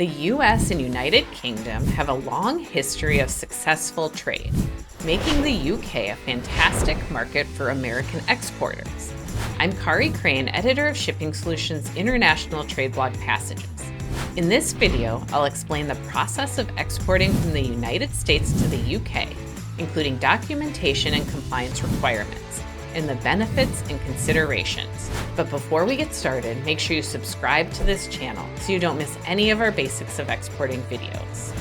The US and United Kingdom have a long history of successful trade, making the UK a fantastic market for American exporters. I'm Kari Crane, editor of Shipping Solutions' international trade blog Passages. In this video, I'll explain the process of exporting from the United States to the UK, including documentation and compliance requirements, and the benefits and considerations. But before we get started, make sure you subscribe to this channel so you don't miss any of our basics of exporting videos.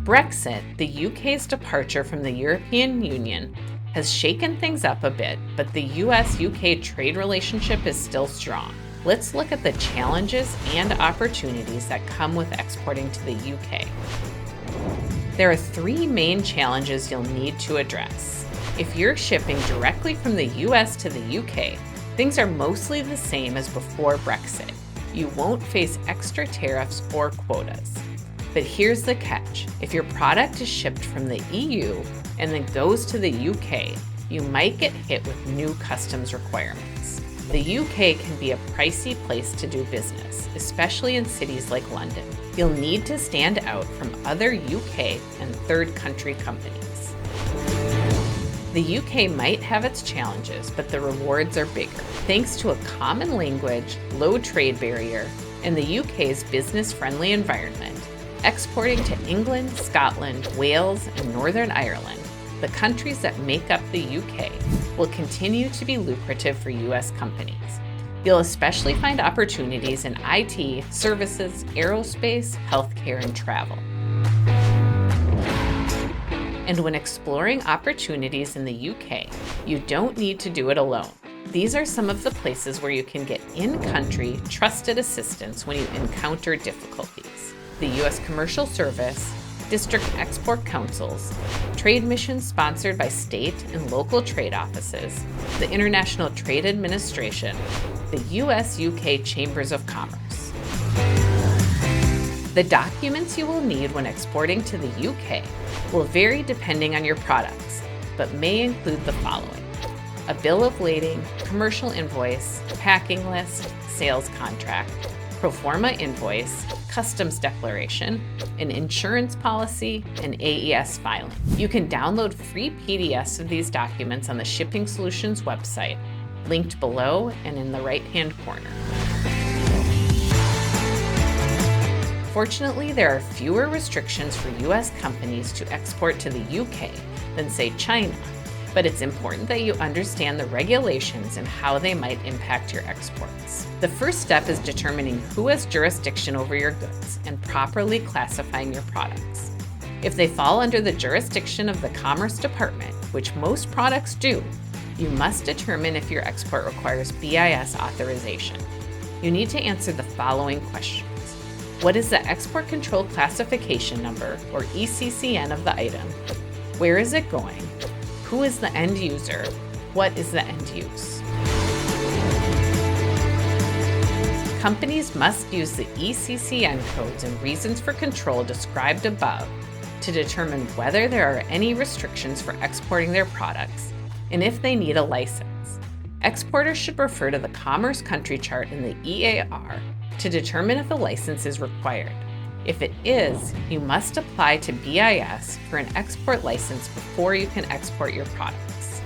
Brexit, the UK's departure from the European Union, has shaken things up a bit, but the US-UK trade relationship is still strong. Let's look at the challenges and opportunities that come with exporting to the UK. There are three main challenges you'll need to address. If you're shipping directly from the US to the UK, things are mostly the same as before Brexit. You won't face extra tariffs or quotas. But here's the catch. If your product is shipped from the EU and then goes to the UK, you might get hit with new customs requirements. The UK can be a pricey place to do business, especially in cities like London. You'll need to stand out from other UK and third country companies. The UK might have its challenges, but the rewards are bigger. Thanks to a common language, low trade barrier, and the UK's business-friendly environment, exporting to England, Scotland, Wales, and Northern Ireland, the countries that make up the UK, will continue to be lucrative for US companies. You'll especially find opportunities in IT, services, aerospace, healthcare, and travel. And when exploring opportunities in the UK, you don't need to do it alone. These are some of the places where you can get in-country, trusted assistance when you encounter difficulties. The U.S. Commercial Service, district export councils, trade missions sponsored by state and local trade offices, the International Trade Administration, the US-UK Chambers of Commerce. The documents you will need when exporting to the UK will vary depending on your products, but may include the following: a bill of lading, commercial invoice, packing list, sales contract, pro forma invoice, customs declaration, an insurance policy, and AES filing. You can download free PDFs of these documents on the Shipping Solutions website, linked below and in the right-hand corner. Fortunately, there are fewer restrictions for US companies to export to the UK than, say, China, but it's important that you understand the regulations and how they might impact your exports. The first step is determining who has jurisdiction over your goods and properly classifying your products. If they fall under the jurisdiction of the Commerce Department, which most products do, you must determine if your export requires BIS authorization. You need to answer the following questions. What is the Export Control Classification Number, or ECCN, of the item? Where is it going? Who is the end user? What is the end use? Companies must use the ECCN codes and reasons for control described above to determine whether there are any restrictions for exporting their products and if they need a license. Exporters should refer to the Commerce Country Chart in the EAR to determine if a license is required. If it is, you must apply to BIS for an export license before you can export your products.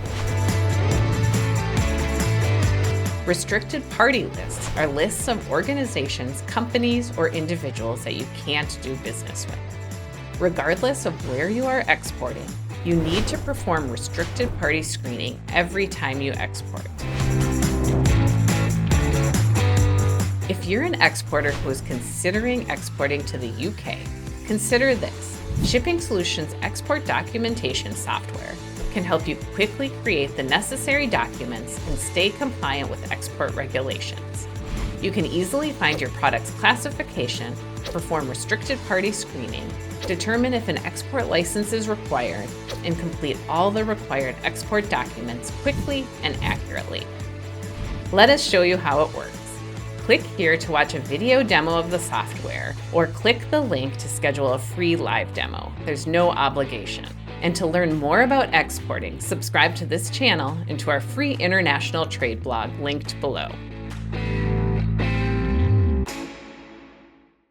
Restricted party lists are lists of organizations, companies, or individuals that you can't do business with. Regardless of where you are exporting, you need to perform restricted party screening every time you export. If you're an exporter who is considering exporting to the UK, consider this. Shipping Solutions export documentation software can help you quickly create the necessary documents and stay compliant with export regulations. You can easily find your product's classification, perform restricted party screening, determine if an export license is required, and complete all the required export documents quickly and accurately. Let us show you how it works. Click here to watch a video demo of the software, or click the link to schedule a free live demo. There's no obligation. And to learn more about exporting, subscribe to this channel and to our free international trade blog linked below.